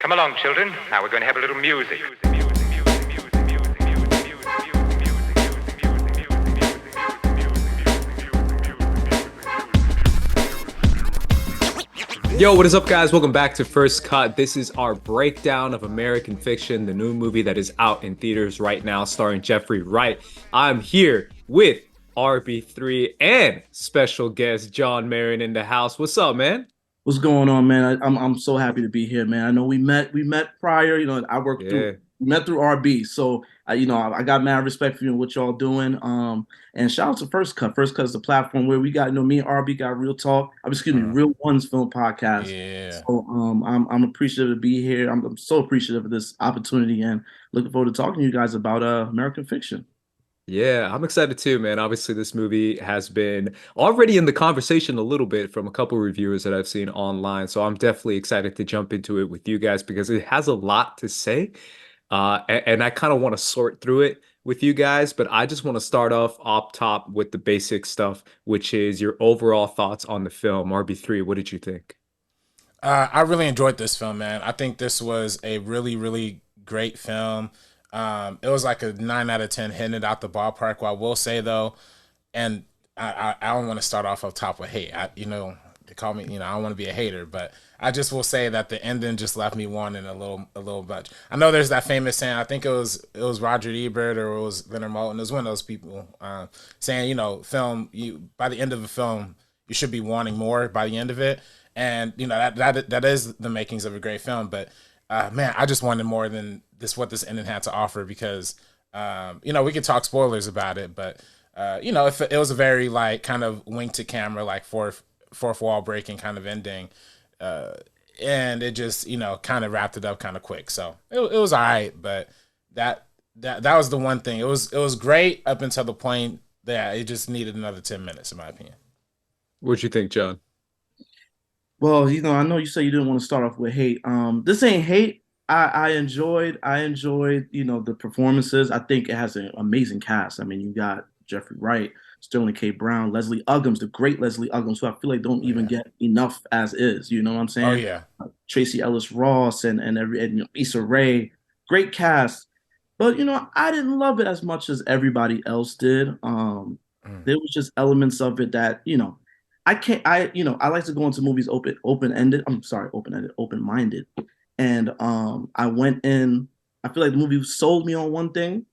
Come along, children. Now we're going to have a little music. Yo, what is up, guys? Welcome back to First Cut. This is our breakdown of American Fiction, the new movie that is out in theaters right now, starring Jeffrey Wright. I'm here with RB3 and special guest Jon Marin in the house. What's up, man? What's going on, man? I'm so happy to be here, man. I know we met prior. I worked through Yeah. we met through RB, so I got mad respect for you and what y'all doing. And shout out to First Cut. First Cut is the platform where we got me and RB got real talk. Excuse me, Real Ones Film Podcast. Yeah. So I'm appreciative to be here. I'm so appreciative of this opportunity and looking forward to talking to you guys about American Fiction. Yeah, I'm excited too, man. Obviously, this movie has been already in the conversation a little bit from a couple reviewers that I've seen online. So I'm definitely excited to jump into it with you guys because it has a lot to say. And I kind of want to sort through it with you guys, but I just want to start off up top with the basic stuff, which is your overall thoughts on the film. RB3, what did you think? I really enjoyed this film, man. I think this was a really, really great film. It was like a 9 out of 10 hitting it out the ballpark. What I will say though, and I don't want to start off top with hate. They call me, I don't want to be a hater, but I just will say that the ending just left me wanting a little much. I know there's that famous saying. I think it was Roger Ebert or it was Leonard Maltin. It was one of those people saying, film you by the end of the film you should be wanting more by the end of it, and that is the makings of a great film, but. Man, I just wanted more than what this ending had to offer because, we could talk spoilers about it, but, it was a very like kind of wink to camera, like fourth wall breaking kind of ending. And it just, kind of wrapped it up kind of quick. So it was all right, but that was the one thing. It was great up until the point that it just needed another 10 minutes, in my opinion. What'd you think, Jon? Well, I know you say you didn't want to start off with hate. This ain't hate. I enjoyed, the performances. I think it has an amazing cast. I mean, you got Jeffrey Wright, Sterling K. Brown, Leslie Uggams, the great Leslie Uggams, who I feel like don't even get enough as is. You know what I'm saying? Oh yeah. Tracy Ellis Ross and Issa Rae, great cast. But I didn't love it as much as everybody else did. There was just elements of it that I can't. I like to go into movies open-ended. I'm sorry, open-ended, open-minded. And I went in. I feel like the movie sold me on one thing,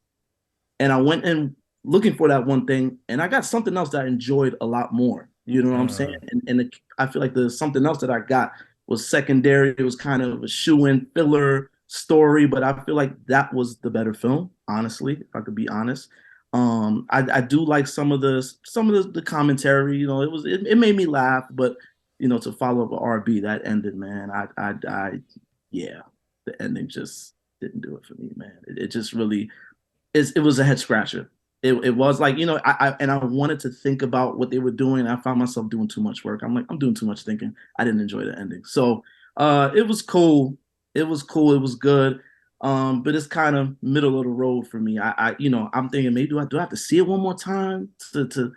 and I went in looking for that one thing, and I got something else that I enjoyed a lot more. You know what I'm saying? And I feel like the something else that I got was secondary. It was kind of a shoe-in filler story, but I feel like that was the better film. Honestly, if I could be honest. I do like some of the commentary. It made me laugh, but to follow up with RB, that ended, man. Yeah, the ending just didn't do it for me, man. It just really it was a head scratcher. It was like I wanted to think about what they were doing. And I found myself doing too much work. I'm like, I'm doing too much thinking. I didn't enjoy the ending. So it was cool. It was cool. It was good. But it's kind of middle of the road for me. I'm thinking maybe do I have to see it one more time to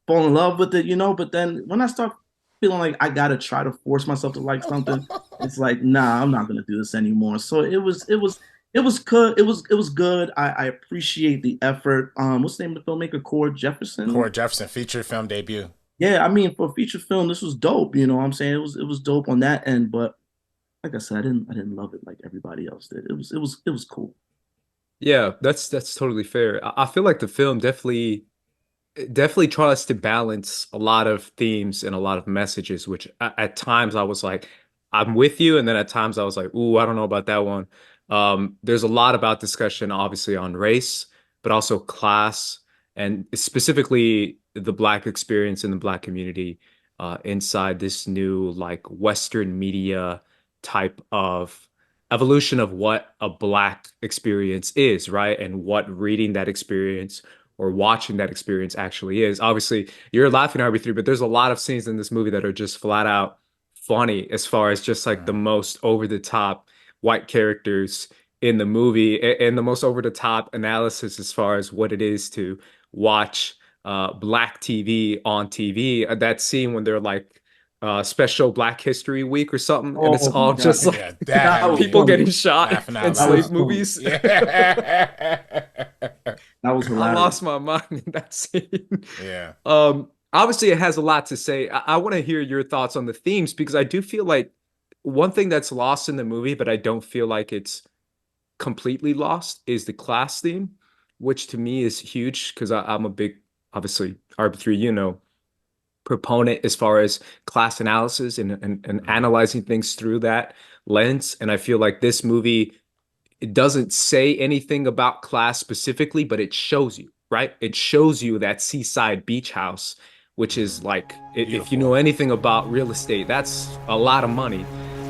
fall in love with it, But then when I start feeling like I gotta try to force myself to like something, it's like, nah, I'm not gonna do this anymore. So it was good. It was good. I appreciate the effort. What's the name of the filmmaker? Cord Jefferson. Cord Jefferson feature film debut. Yeah, I mean for a feature film, this was dope. You know what I'm saying? It was dope on that end, but like I said, I didn't love it like everybody else did. It was cool. Yeah, that's totally fair. I feel like the film definitely tries to balance a lot of themes and a lot of messages, which at times I was like, I'm with you, and then at times I was like, ooh, I don't know about that one. There's a lot about discussion, obviously, on race, but also class, and specifically the Black experience in the Black community inside this new like Western media type of evolution of what a Black experience is, right? And what reading that experience or watching that experience actually is. Obviously, you're laughing at RB3, but there's a lot of scenes in this movie that are just flat out funny as far as just like the most over the top white characters in the movie and the most over the top analysis as far as what it is to watch Black TV on TV. That scene when they're like special Black History Week or something, and it's Oh all my God. just like Yeah, that That had was me people funny. getting shot laughing out in That loud. slave was funny. movies. Yeah. That was I hilarious. lost my mind in that scene. Yeah. Obviously, it has a lot to say. I want to hear your thoughts on the themes because I do feel like one thing that's lost in the movie, but I don't feel like it's completely lost, is the class theme, which to me is huge because I'm a big, obviously, RB3, proponent as far as class analysis and analyzing things through that lens. And I feel like this movie, it doesn't say anything about class specifically, but it shows you, right? It shows you that seaside beach house, which is like, if you know Beautiful. anything about real estate, that's a lot of money.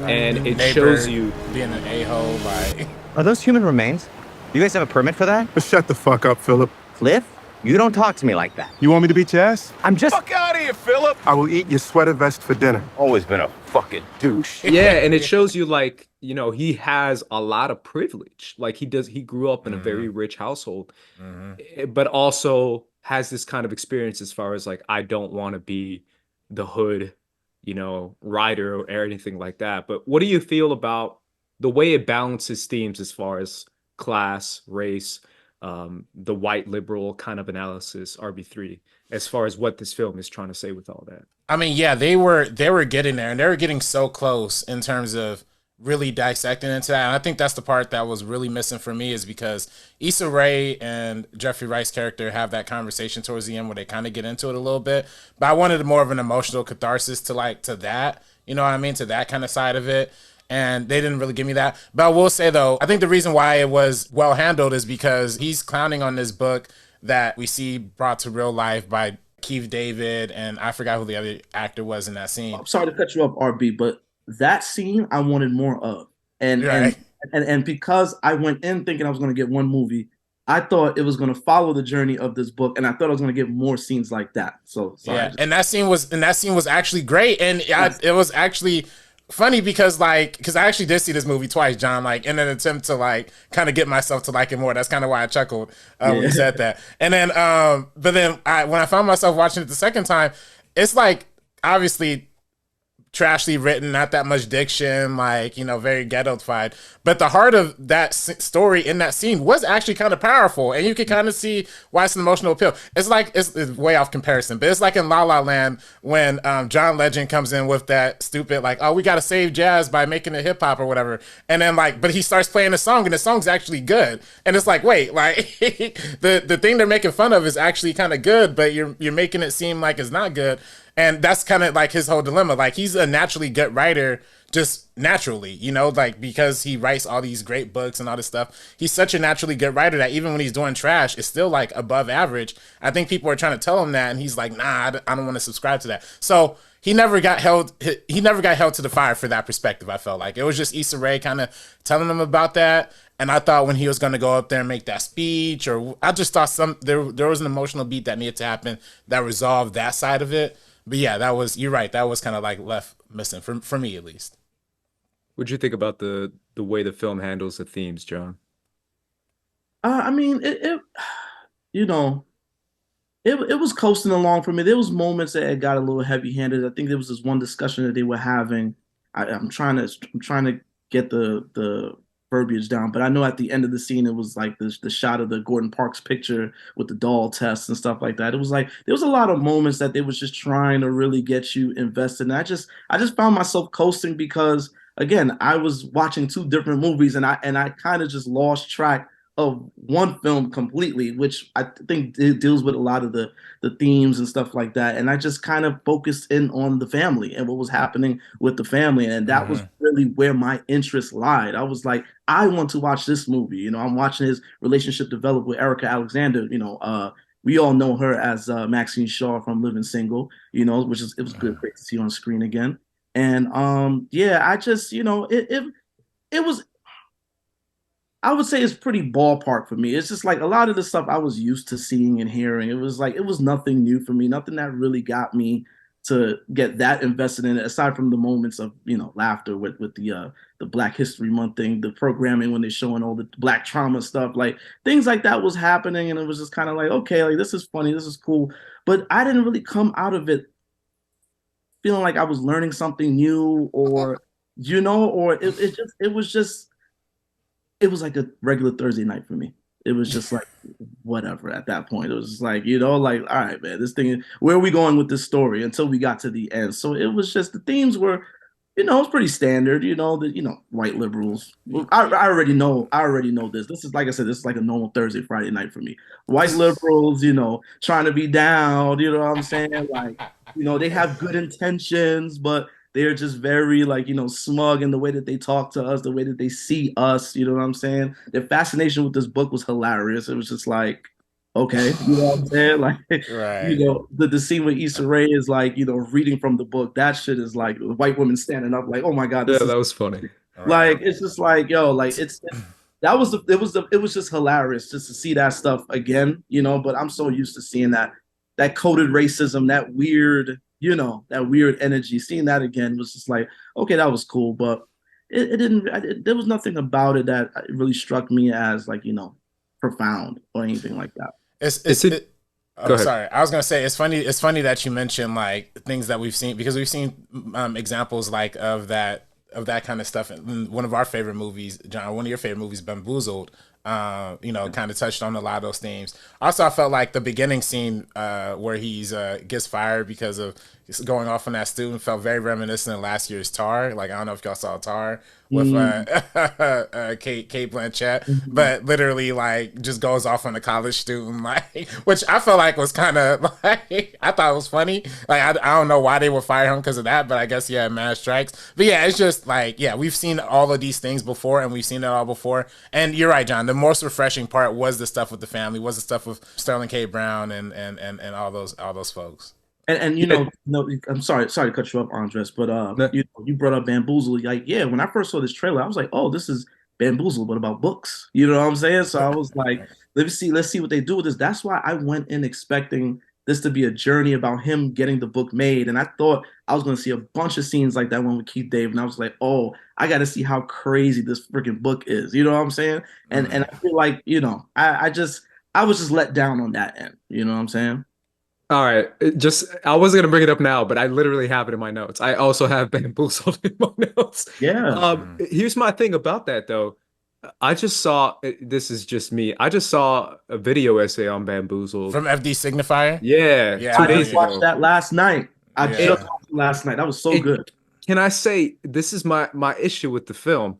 And The it neighbor shows you. being an a-hole, like Are those human remains? You guys have a permit for that? Shut the fuck up, Philip. Cliff, you don't talk to me like that. You want me to beat your ass? I'm just... Fuck out of here, Philip! I will eat your sweater vest for dinner. Always been a fucking douche. Yeah, and it shows you like, he has a lot of privilege. Like he grew up in a very rich household, but also has this kind of experience as far as like, I don't want to be the hood, rider or anything like that. But what do you feel about the way it balances themes as far as class, race, the white liberal kind of analysis, RB3, as far as what this film is trying to say with all that? I mean, yeah, they were getting there, and they were getting so close in terms of really dissecting into that. And I think that's the part that was really missing for me, is because Issa Rae and Jeffrey Wright's character have that conversation towards the end where they kind of get into it a little bit. But I wanted more of an emotional catharsis to that, to that kind of side of it. And they didn't really give me that. But I will say, though, I think the reason why it was well handled is because he's clowning on this book that we see brought to real life by Keith David, and I forgot who the other actor was in that scene. I'm sorry to cut you off, RB, but that scene I wanted more of. And Right. and because I went in thinking I was going to get one movie, I thought it was going to follow the journey of this book, and I thought I was going to get more scenes like that. So sorry. Yeah, and that scene was actually great, and it was actually funny because I actually did see this movie twice, John, like in an attempt to like kind of get myself to like it more. That's kind of why I chuckled when you said that. And then, but then when I found myself watching it the second time, it's like obviously trashly written, not that much diction, like, very ghettoified. But the heart of that story in that scene was actually kind of powerful, and you can kind of see why it's an emotional appeal. It's like, it's way off comparison, but it's like in La La Land when John Legend comes in with that stupid, like, oh, we got to save jazz by making it hip hop or whatever. And then like, but he starts playing a song and the song's actually good. And it's like, wait, like the thing they're making fun of is actually kind of good, but you're making it seem like it's not good. And that's kind of like his whole dilemma. Like, he's a naturally good writer, just naturally, like because he writes all these great books and all this stuff. He's such a naturally good writer that even when he's doing trash, it's still like above average. I think people are trying to tell him that, and he's like, nah, I don't want to subscribe to that. So he never got held to the fire for that perspective. I felt like it was just Issa Rae kind of telling him about that. And I thought when he was going to go up there and make that speech, or I just thought there was an emotional beat that needed to happen that resolved that side of it. But yeah, you're right. That was kind of like left missing for me, at least. What'd you think about the way the film handles the themes, John? I mean, it was coasting along for me. There was moments that it got a little heavy-handed. I think there was this one discussion that they were having. I'm trying to get the verbiage down, but I know at the end of the scene it was like the shot of the Gordon Parks picture with the doll test and stuff like that. It was like there was a lot of moments that they was just trying to really get you invested. And I just found myself coasting because again, I was watching two different movies and I kind of just lost track of one film completely, which I think it deals with a lot of the themes and stuff like that. And I just kind of focused in on the family and what was happening with the family. And that was really where my interest lied. I was like, I want to watch this movie. I'm watching his relationship develop with Erica Alexander. We all know her as Maxine Shaw from Living Single, it was great to see on screen again. And I just, it was, I would say it's pretty ballpark for me. It's just like a lot of the stuff I was used to seeing and hearing. It was like, it was nothing new for me, nothing that really got me to get that invested in it, aside from the moments of, laughter with the Black History Month thing, the programming when they're showing all the Black trauma stuff, like things like that was happening. And it was just kind of like, okay, like this is funny, this is cool. But I didn't really come out of it feeling like I was learning something new, or or it was like a regular Thursday night for me. It was just like whatever at that point. It was just like, like, all right, man, this thing, where are we going with this story until we got to the end? So it was just the themes were, it's pretty standard, white liberals. I already know this. This is, like I said, this is like a normal Thursday, Friday night for me. White liberals, trying to be down, you know what I'm saying? Like, they have good intentions, but they're just very, like, smug in the way that they talk to us, the way that they see us, you know what I'm saying? Their fascination with this book was hilarious. It was just like, okay, you know what I'm saying? Like, Right. the scene with Issa Rae is like, reading from the book. That shit is like white women standing up, like, oh my God, Yeah, this is that was funny. like, it's just like, yo, like it was just hilarious just to see that stuff again, but I'm so used to seeing that coded racism, that weird energy. Seeing that again was just like, okay, that was cool, but there was nothing about it that really struck me as, like, profound or anything like that. Go ahead. Sorry. I was gonna say it's funny. It's funny that you mentioned like things that we've seen, because we've seen examples like of that kind of stuff. In one of our favorite movies, John, one of your favorite movies, Bamboozled. Kind of touched on a lot of those themes. Also, I felt like the beginning scene where he's gets fired because of going off on that student felt very reminiscent of last year's Tar. Like, I don't know if y'all saw Tar with Kate Blanchett, but literally like just goes off on a college student, like, which I felt like was kind of like, I thought it was funny. Like, I don't know why they would fire him because of that, but I guess mass strikes. But yeah, it's just like, we've seen all of these things before, and we've seen it all before. And you're right, John. The most refreshing part was the stuff with the family, was the stuff with Sterling K. Brown and all those folks. And no, I'm sorry to cut you off, Andres, but you brought up Bamboozle. Like, when I first saw this trailer, I was like, oh, this is Bamboozle, but about books. You know what I'm saying? So I was like, let's see what they do with this. That's why I went in expecting this to be a journey about him getting the book made, and I thought I was going to see a bunch of scenes like that one with Keith David, and I was like, oh, I got to see how crazy this freaking book is. You know what I'm saying? And I feel like, I was just let down on that end. You know what I'm saying? All right. I wasn't gonna bring it up now, but I literally have it in my notes. I also have Bamboozled in my notes. Yeah. Here's my thing about that though. I just saw, this is just me. I just saw a video essay on Bamboozled From FD Signifier? Yeah, Yeah, 2 I days just watched ago. that last night. I Yeah. just watched it last night. That was so good. Can I say this is my issue with the film?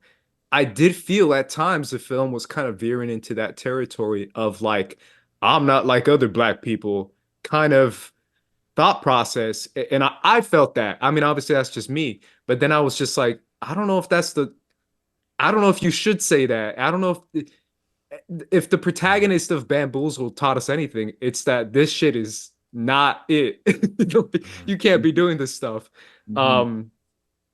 I did feel at times the film was kind of veering into that territory of like, I'm not like other black people kind of thought process. And I felt that. I mean, obviously that's just me. But then I was just like, I don't know if you should say that. I don't know if the protagonist of Bamboozle taught us anything, it's that this shit is not it. You can't be doing this stuff. And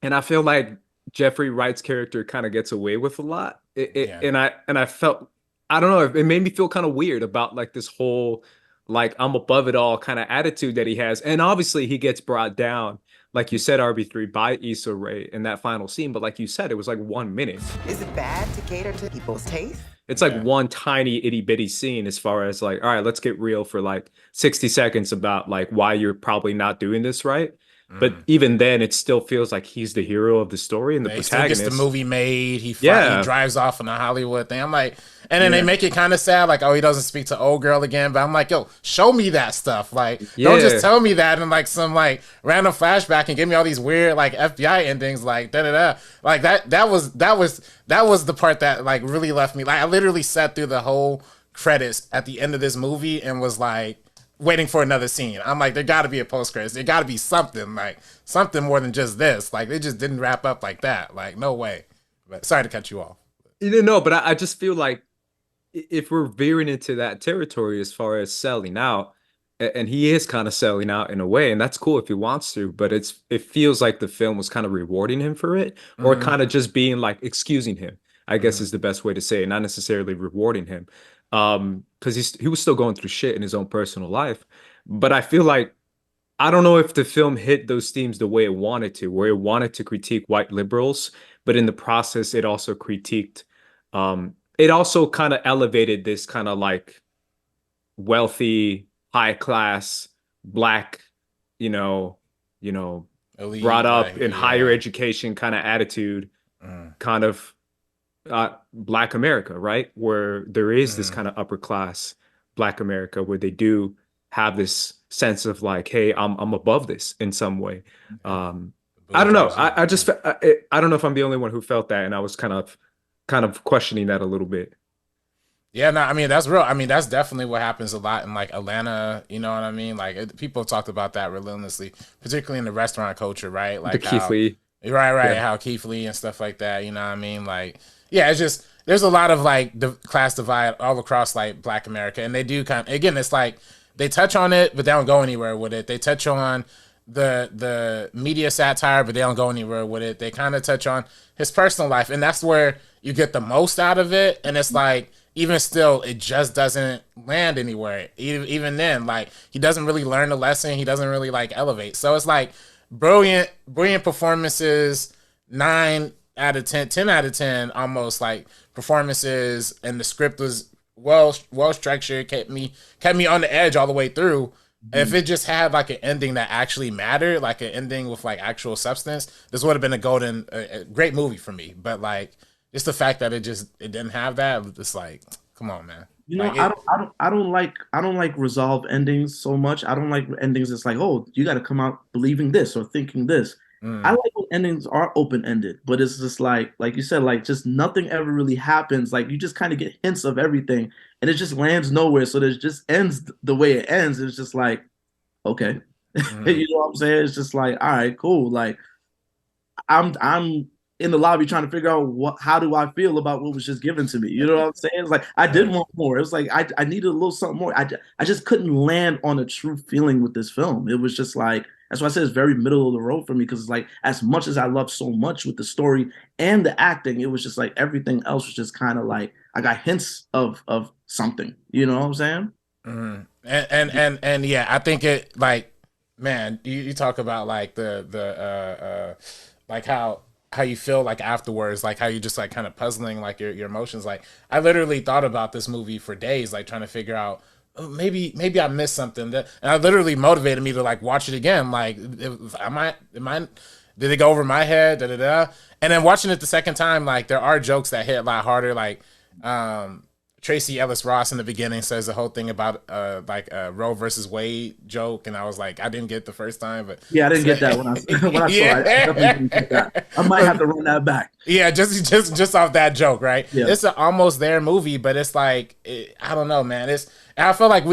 I feel like Jeffrey Wright's character kind of gets away with a lot. And I felt, I don't know, it made me feel kind of weird about like this whole like I'm above it all kind of attitude that he has. And obviously he gets brought down, like you said, RB3, by Issa Rae in that final scene. But like you said, it was like 1 minute. Is it bad to cater to people's taste? It's like one tiny itty bitty scene as far as like, all right, let's get real for like 60 seconds about like why you're probably not doing this right. But even then, it still feels like he's the hero of the story and the protagonist. He gets the movie made. He drives off on a Hollywood thing. I'm like, and then they make it kind of sad, like, oh, he doesn't speak to old girl again. But I'm like, yo, show me that stuff. Like, don't just tell me that in like some like random flashback and give me all these weird like FBI endings, like da da da. Like that was the part that like really left me. Like, I literally sat through the whole credits at the end of this movie and was like, waiting for another scene. I'm like, there got to be a post credits. There got to be something, like something more than just this. Like, they just didn't wrap up like that. Like, no way. But sorry to cut you off. No, but I just feel like if we're veering into that territory as far as selling out, and he is kind of selling out in a way, and that's cool if he wants to, but it feels like the film was kind of rewarding him for it, or kind of just being like excusing him, I guess is the best way to say it, not necessarily rewarding him. Because he was still going through shit in his own personal life. But I feel like, I don't know if the film hit those themes the way it wanted to, where it wanted to critique white liberals, but in the process, it also critiqued, it also kind of elevated this kind of like wealthy, high class, black, elite, brought up like, in higher yeah. education kind of attitude, Mm, kind of Black America, right? Where there is this mm, kind of upper class Black America where they do have this sense of like, hey, I'm above this in some way. yeah. Um, I don't know. Bourgeoisie. I just I don't know if I'm the only one who felt that, and I was kind of questioning that a little bit. Yeah, no, I mean that's real. I mean that's definitely what happens a lot in like Atlanta. You know what I mean? Like people have talked about that relentlessly, particularly in the restaurant culture, right? The Like Keith how, Lee, right, yeah, how Keith Lee and stuff like that. You know what I mean? Like, yeah, it's just there's a lot of like the class divide all across like Black America, and they do kind of, again, it's like they touch on it, but they don't go anywhere with it. They touch on the media satire, but they don't go anywhere with it. They kind of touch on his personal life, and that's where you get the most out of it. And it's like, even still, it just doesn't land anywhere. Even then, like he doesn't really learn the lesson. He doesn't really like elevate. So it's like brilliant performances, 9 out of 10, 10 out of 10, almost like performances, and the script was well structured, kept me on the edge all the way through. If it just had like an ending that actually mattered, like an ending with like actual substance, this would have been a great movie for me. But like, just the fact that it didn't have that, it's like, come on, man. You know, Like I don't like resolve endings so much. I don't like endings that's like, oh, you got to come out believing this or thinking this. I mm, like when endings are open ended, but it's just like you said, like just nothing ever really happens. Like you just kind of get hints of everything, and it just lands nowhere. So it just ends the way it ends. It's just like, okay, mm, you know what I'm saying? It's just like, all right, cool. Like I'm in the lobby trying to figure out how do I feel about what was just given to me. You know what I'm saying? It's like I did yeah, want more. It was like I needed a little something more. I just couldn't land on a true feeling with this film. It was just like that's why I said it's very middle of the road for me because it's like as much as I love so much with the story and the acting, it was just like everything else was just kind of like I got hints of something. You know what I'm saying? mm. And yeah, I think it like, man, you talk about like the like how you feel like afterwards, like how you just like kind of puzzling like your emotions. Like I literally thought about this movie for days, like trying to figure out, oh, maybe I missed something that, and I literally motivated me to like watch it again. Like, am I did it go over my head? Da da da. And then watching it the second time, like there are jokes that hit a lot harder. Like, Tracy Ellis Ross in the beginning says the whole thing about like Roe versus Wade joke, and I was like, I didn't get it the first time, but Yeah, I didn't get that when I when I saw it. I definitely didn't get that. I might have to run that back. yeah, just off that joke, right? Yeah. It's an almost there movie, but it's like I don't know, man. I feel like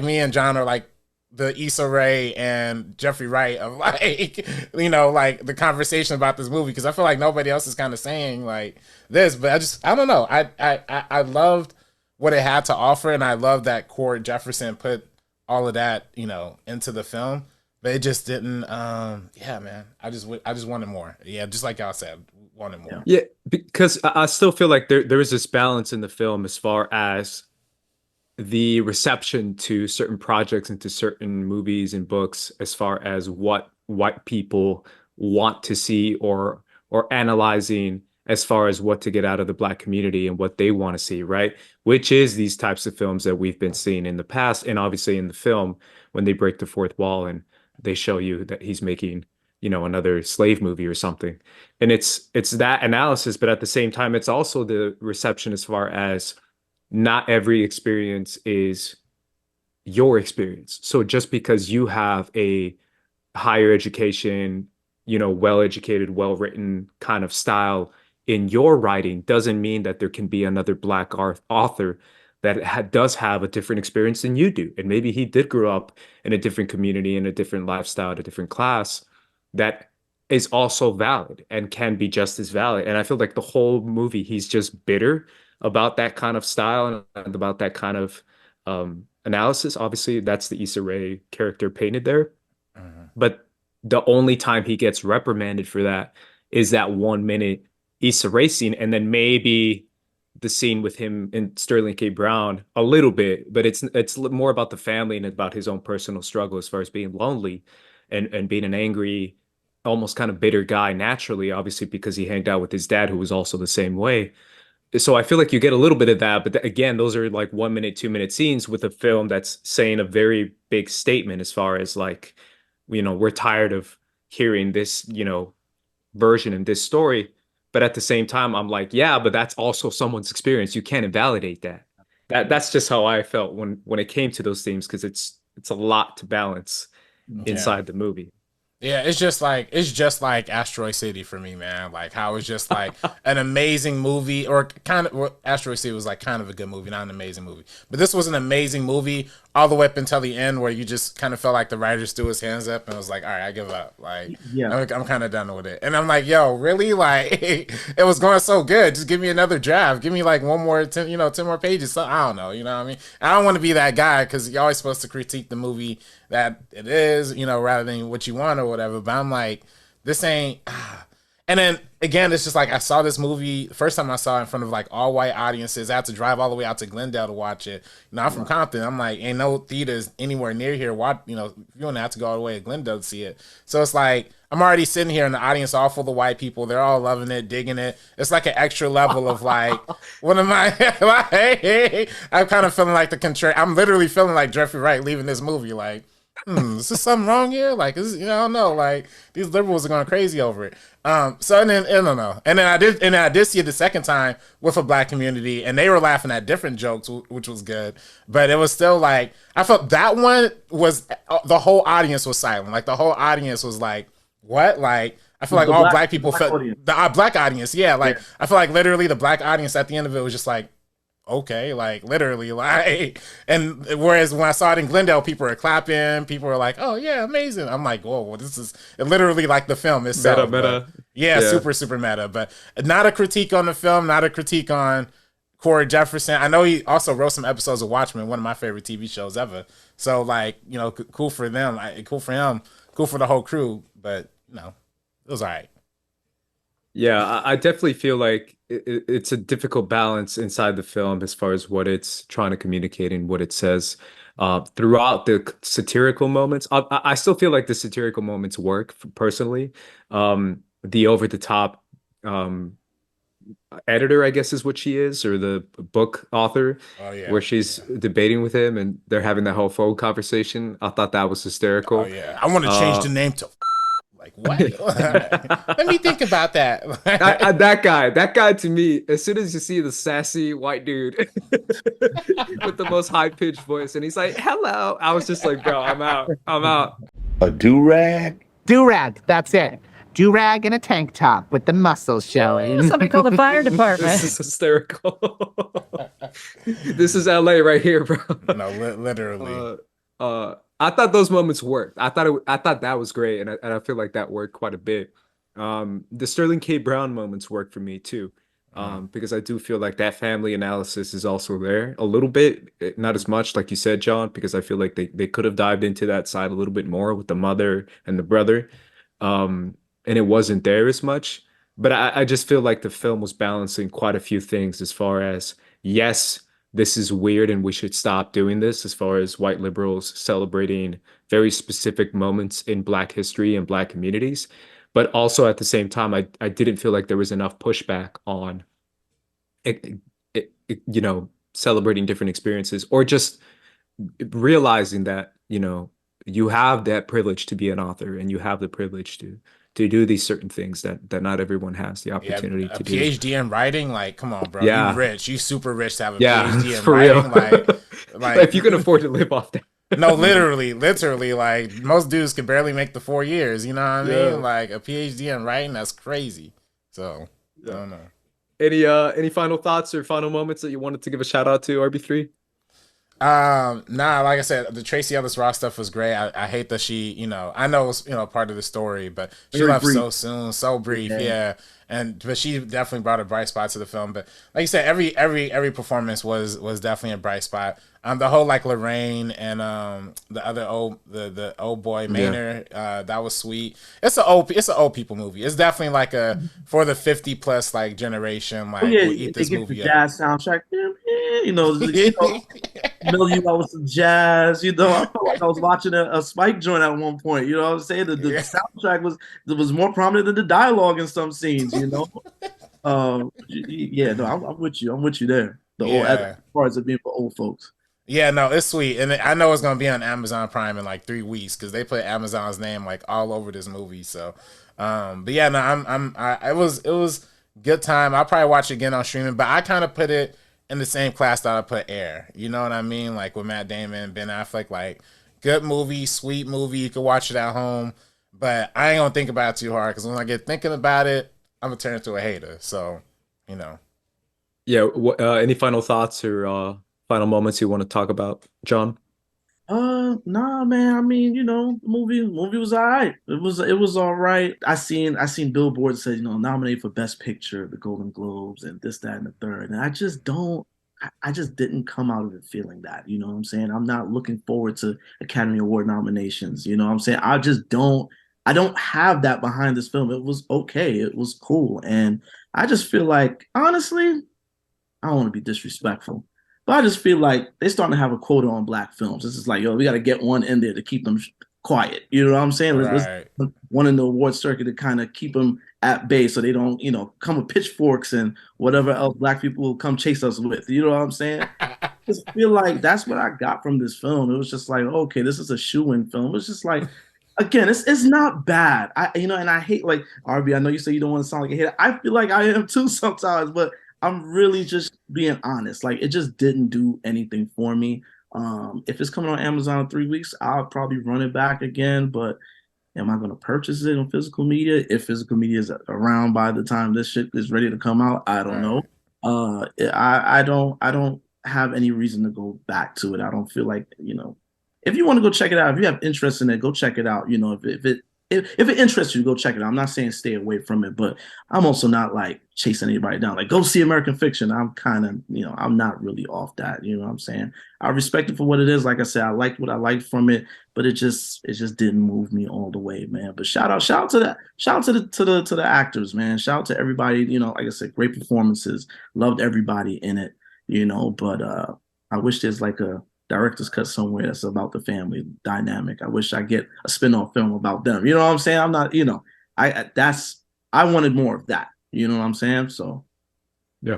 me and John are like the Issa Rae and Jeffrey Wright of like, you know, like the conversation about this movie, because I feel like nobody else is kind of saying like this, but I don't know. I loved what it had to offer, and I love that Cord Jefferson put all of that, you know, into the film, but it just didn't. Yeah, man. I just wanted more. Yeah, just like y'all said, wanted more. yeah, because I still feel like there is this balance in the film as far as the reception to certain projects and to certain movies and books as far as what white people want to see or analyzing as far as what to get out of the Black community and what they want to see, right? Which is these types of films that we've been seeing in the past, and obviously in the film when they break the fourth wall and they show you that he's making, you know, another slave movie or something. And it's that analysis, but at the same time it's also the reception as far as not every experience is your experience. So just because you have a higher education, you know, well-educated, well-written kind of style in your writing doesn't mean that there can be another Black author that does have a different experience than you do. And maybe he did grow up in a different community, in a different lifestyle, a different class that is also valid and can be just as valid. And I feel like the whole movie, he's just bitter about that kind of style and about that kind of analysis. Obviously, that's the Issa Rae character painted there. Mhm. But the only time he gets reprimanded for that is that 1 minute Issa Rae scene, and then maybe the scene with him and Sterling K. Brown a little bit, but it's more about the family and about his own personal struggle as far as being lonely and being an angry, almost kind of bitter guy naturally, obviously because he hanged out with his dad who was also the same way. So I feel like you get a little bit of that, but again, those are like 1 minute, 2 minute scenes with a film that's saying a very big statement as far as like, you know, we're tired of hearing this, version and this story. But at the same time, I'm like, yeah, but that's also someone's experience. You can't invalidate that. That's just how I felt when it came to those themes, because it's a lot to balance inside the movie. Yeah, it's just like Asteroid City for me, man. Like how it's just like an amazing movie, or kind of, well, Asteroid City was like kind of a good movie, not an amazing movie. But this was an amazing movie all the way up until the end, where you just kind of felt like the writers threw his hands up and was like, all right, I give up. Like, I'm kind of done with it. And I'm like, yo, really? Like, it was going so good. Just give me another draft. Give me like one more, 10 more pages. So, I don't know. You know what I mean? I don't want to be that guy, because you're always supposed to critique the movie that it is, rather than what you want or whatever. But I'm like, this ain't. And then again, it's just like, I saw this movie the first time I saw it in front of like all white audiences. I had to drive all the way out to Glendale to watch it. I'm from Compton. I'm like, ain't no theaters anywhere near here. Watch, if you don't have to go all the way to Glendale to see it. So it's like, I'm already sitting here in the audience, all full of white people. They're all loving it, digging it. It's like an extra level of like, what am I? Like, I'm kind of feeling like I'm literally feeling like Jeffrey Wright leaving this movie. Like, is there something wrong here? Like, I don't know. Like, these liberals are going crazy over it. So and then I don't know. And then I did see it the second time with a black community, and they were laughing at different jokes, which was good. But it was still like, I felt that one was, the whole audience was silent. Like the whole audience was like, what? Like, I feel like all black people felt audience. The black audience. Yeah. Like, I feel like literally the black audience at the end of it was just like, okay, like literally, like, and whereas when I saw it in Glendale, people were clapping, people were like, oh yeah, amazing. I'm like, whoa, well, this is literally like the film itself. Meta. Yeah, super, super meta. But not a critique on the film, not a critique on Corey Jefferson. I know he also wrote some episodes of Watchmen, one of my favorite TV shows ever. So like, cool for them, cool for him, cool for the whole crew. But it was all right. Yeah, I definitely feel like it's a difficult balance inside the film as far as what it's trying to communicate and what it says. Throughout the satirical moments, I still feel like the satirical moments work personally. The over-the-top editor, I guess is what she is, or the book author, where she's debating with him and they're having that whole phone conversation. I thought that was hysterical. Oh, yeah. I want to change the name to... Like, what? Let me think about that. That guy to me, as soon as you see the sassy white dude with the most high-pitched voice, and he's like, hello, I was just like, bro, I'm out. A do-rag? Do-rag, that's it. Do-rag and a tank top with the muscles showing. Somebody call the fire department. This is hysterical. This is LA right here, bro. No, literally. I thought those moments worked. I thought that was great, and I feel like that worked quite a bit. The Sterling K. Brown moments worked for me too, because I do feel like that family analysis is also there a little bit, not as much like you said, John, because I feel like they could have dived into that side a little bit more with the mother and the brother, and it wasn't there as much. But I just feel like the film was balancing quite a few things as far as, yes, this is weird and we should stop doing this, as far as white liberals celebrating very specific moments in Black history and Black communities. But also at the same time, I didn't feel like there was enough pushback on, celebrating different experiences, or just realizing that, you have that privilege to be an author, and you have the privilege to do these certain things that not everyone has the opportunity to do. PhD in writing, like, come on, bro. Yeah. You rich. You super rich to have a PhD in for writing. Real. Like if you can afford to live off that. No, literally, like most dudes can barely make the 4 years. You know what I mean? Like a PhD in writing, that's crazy. So I don't know. Any final thoughts or final moments that you wanted to give a shout out to, RB3? Nah, like I said, the Tracy Ellis Ross stuff was great. I hate that she, I know it was, part of the story, but she left so soon, so brief. Yeah. But she definitely brought a bright spot to the film. But like you said, every performance was definitely a bright spot. The whole like Lorraine and the other the old boy Maynard, that was sweet. It's an old people movie. It's definitely like a for the 50 plus like generation. Like we'll eat this movie up. Jazz soundtrack, million with some jazz. I felt like I was watching a Spike joint at one point. You know what I'm saying? The soundtrack was more prominent than the dialogue in some scenes. I'm with you. I'm with you there. As far as it being for old folks. Yeah, no, it's sweet, and I know it's gonna be on Amazon Prime in like 3 weeks because they put Amazon's name like all over this movie. So, but yeah, no, it was good time. I'll probably watch it again on streaming, but I kind of put it in the same class that I put Air. You know what I mean? Like with Matt Damon and Ben Affleck, like good movie, sweet movie. You can watch it at home, but I ain't gonna think about it too hard because when I get thinking about it, I'm gonna turn into a hater. So, you know. Yeah. Any final thoughts or final moments you want to talk about, John? Nah, man. I mean, movie was all right. It was all right. I seen billboards say, nominated for Best Picture, at the Golden Globes, and this, that, and the third. And I just don't. I just didn't come out of it feeling that. You know what I'm saying? I'm not looking forward to Academy Award nominations. You know what I'm saying? I just don't. I don't have that behind this film. It was okay. It was cool, and I just feel like, honestly, I don't want to be disrespectful, but I just feel like they're starting to have a quota on black films. This is like, yo, we got to get one in there to keep them quiet. You know what I'm saying? Right. Let's one in the award circuit to kind of keep them at bay so they don't, come with pitchforks and whatever else black people will come chase us with. You know what I'm saying? I just feel like that's what I got from this film. It was just like, okay, this is a shoe-in film. It's just like, again, it's not bad. And I hate, like, RB, I know you say you don't want to sound like a hater. I feel like I am too sometimes, but I'm really just being honest. Like, it just didn't do anything for me. If it's coming on Amazon in 3 weeks, I'll probably run it back again. But am I going to purchase it on physical media? If physical media is around by the time this shit is ready to come out, I don't know. I don't have any reason to go back to it. I don't feel like, if you want to go check it out, if you have interest in it, go check it out. If it interests you, go check it out. I'm not saying stay away from it, but I'm also not like chasing anybody down. Like, go see American Fiction. I'm kind of, I'm not really off that. You know what I'm saying? I respect it for what it is. Like I said, I liked what I liked from it, but it just didn't move me all the way, man. But shout out to that, shout out to the actors, man. Shout out to everybody. Like I said, great performances. Loved everybody in it. But I wish there's like a director's cut somewhere that's about the family dynamic. I wish I get a spin-off film about them. You know what I'm saying? I'm not, I wanted more of that. You know what I'm saying? So yeah,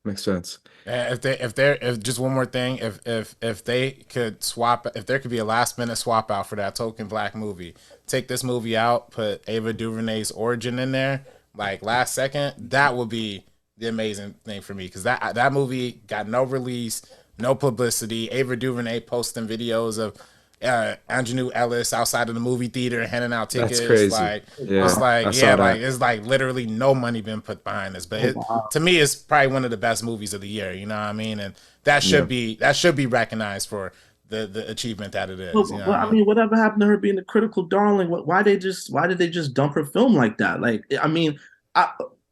makes sense. If just one more thing, if they could swap, if there could be a last minute swap out for that token black movie, take this movie out, put Ava DuVernay's origin in there, like last second, that would be the amazing thing for me, because that movie got no release, no publicity. Ava DuVernay posting videos of Anjanou Ellis outside of the movie theater handing out tickets. That's crazy. Like, yeah, it's like, it's like literally no money been put behind this. But to me, it's probably one of the best movies of the year. You know what I mean? And that should be recognized for the achievement that it is. Well, I mean, whatever happened to her being the critical darling? Why did they just dump her film like that? Like, I mean,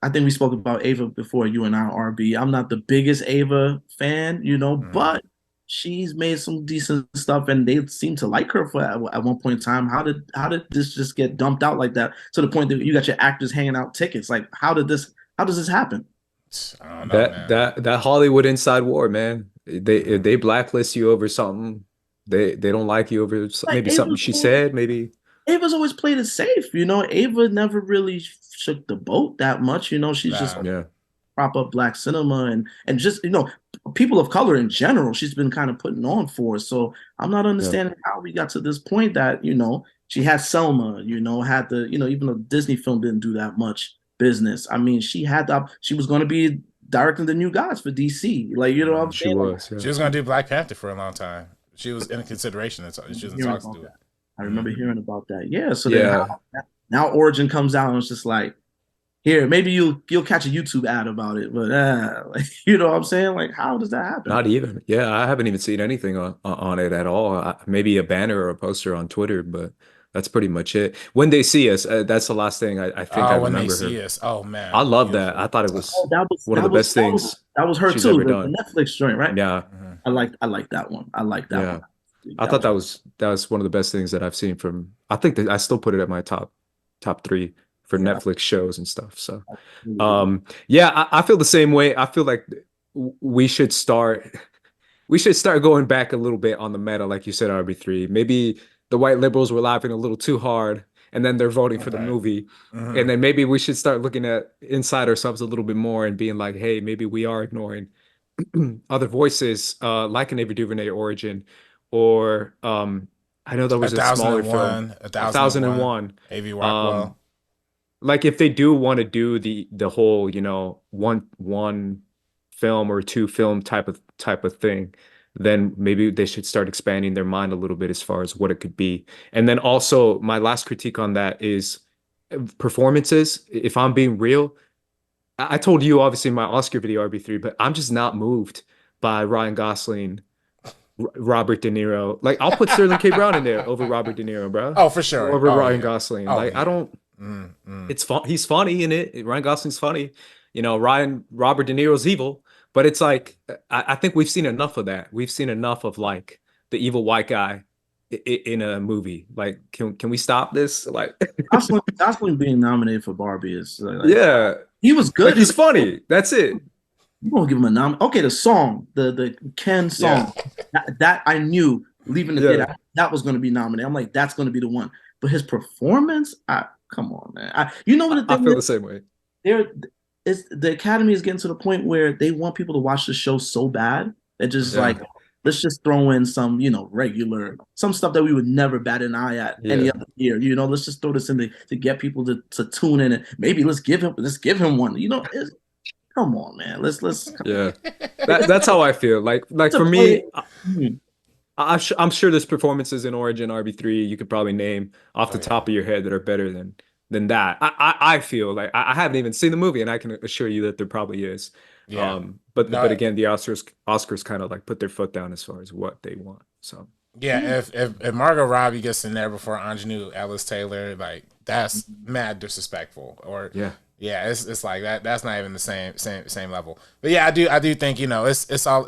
I think we spoke about Ava before, you and I, RB. I'm not the biggest Ava fan, but she's made some decent stuff, and they seem to like her at one point in time. How did this just get dumped out like that, to the point that you got your actors hanging out tickets? Like, how does this happen? I don't know, that Hollywood inside war, man. They blacklist you over something. They don't like you over maybe something she said. Maybe Ava's always played it safe. Ava never really shook the boat that much. She's just prop up black cinema and just, people of color in general, she's been kind of putting on for us. So I'm not understanding how we got to this point that, she had Selma, had the, even though Disney film didn't do that much business. I mean, she was going to be directing the New Gods for DC. Like, what I'm saying? She was going to do Black Panther for a long time. She was in consideration. She was in talks to do it. I remember hearing about that. Yeah. So now Origin comes out and it's just like, here, maybe you'll catch a YouTube ad about it, but you know what I'm saying? Like, how does that happen? Not even. Yeah, I haven't even seen anything on it at all. Maybe a banner or a poster on Twitter, but that's pretty much it. When They See Us, that's the last thing I think I remember. When They See Us. Oh man, I love that. I thought it was one of the best things. That was her she's too. ever The done. Netflix joint, right? Yeah. I like that one. I like that one. I thought that was one of the best things that I've seen from. I think that I still put it at my top 3 for Netflix shows and stuff. So, I feel the same way. I feel like we should start going back a little bit on the meta, like you said, RB3. Maybe the white liberals were laughing a little too hard, and then they're voting for the movie. And then maybe we should start looking inside ourselves a little bit more and being like, hey, maybe we are ignoring other voices, like an Ava DuVernay Origin, or I know there was a smaller film, 1001. A.V. Rockwell. Like if they do want to do the whole, one film or two film type of thing, then maybe they should start expanding their mind a little bit as far as what it could be. And then also my last critique on that is performances. If I'm being real, I told you obviously in my Oscar video RB3, but I'm just not moved by Ryan Gosling, Robert De Niro. Like I'll put Sterling K. Brown in there over Robert De Niro, bro. Oh, for sure. Over Ryan Gosling. Oh, like yeah. I don't. It's fun. He's funny in it. Ryan Gosling's funny. Robert De Niro's evil. But it's like I think we've seen enough of that. We've seen enough of like the evil white guy in a movie. Like, can we stop this? Like, Gosling being nominated for Barbie is yeah, he was good. Like, he's funny. That's it. You won't give him a nom. Okay, the song, the Ken song, that I knew leaving the theater that was going to be nominated. I'm like, that's going to be the one. But his performance, come on, man. You know what the thing I feel is? the same way. The Academy is getting to the point where they want people to watch the show so bad that just like, let's just throw in some, regular, some stuff that we would never bat an eye at any other year. Let's just throw this in to get people to tune in, and maybe let's give him one. Come on, man. Let's. That's how I feel. Like for me, I'm sure there's performances in Origin RB3 you could probably name off the top of your head that are better than that. I feel like I haven't even seen the movie, and I can assure you that there probably is. Yeah. But again, the Oscars kind of like put their foot down as far as what they want. So yeah, if Margot Robbie gets in there before Anjanou Ellis Taylor, like that's mad disrespectful. Or it's like that. That's not even the same level. But yeah, I do think it's all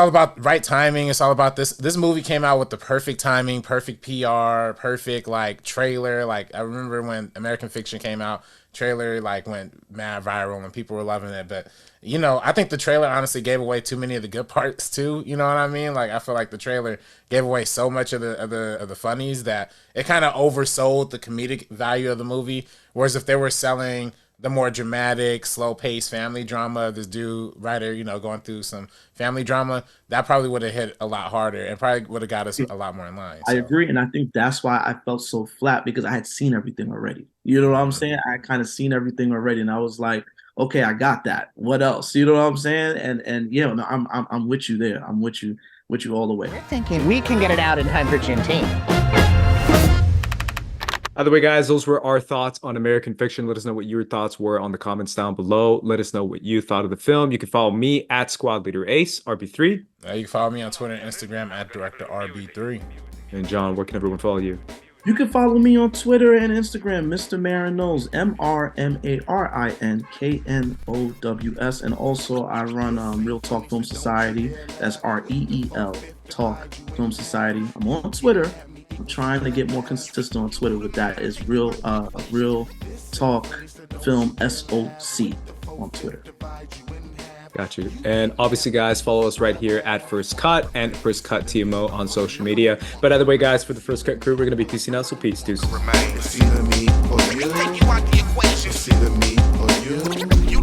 about right timing. It's all about this movie came out with the perfect timing, perfect PR, perfect like trailer. Like I remember when American Fiction came out, trailer like went mad viral and people were loving it. But I think the trailer honestly gave away too many of the good parts too. You know what I mean? Like I feel like the trailer gave away so much of the funnies that it kind of oversold the comedic value of the movie. Whereas if they were selling the more dramatic, slow-paced family drama, this writer, going through some family drama, that probably would have hit a lot harder and probably would have got us a lot more in line. I agree, and I think that's why I felt so flat, because I had seen everything already. You know what I'm saying? I kind of seen everything already, and I was like, okay, I got that. What else? You know what I'm saying? And I'm with you there. I'm with you all the way. We're thinking we can get it out in Argentina. Either way, guys, those were our thoughts on American Fiction. Let us know what your thoughts were on the comments down below. Let us know what you thought of the film. You can follow me at Squad Leader Ace, RB3. You can follow me on Twitter and Instagram at Director RB3. And John, where can everyone follow you? You can follow me on Twitter and Instagram, Mr. Marin Knows, MrMarinKnows. And also I run Real Talk Film Society. That's REEL Talk Film Society. I'm on Twitter. I'm trying to get more consistent on Twitter with that. It's Real Talk Film SOC on Twitter. Got you. And obviously, guys, follow us right here at First Cut and First Cut TMO on social media. But either way, guys, for the First Cut crew, we're going to be peacing out. So peace, deuces. It's either me or you. Take you out the equation. It's either me or you.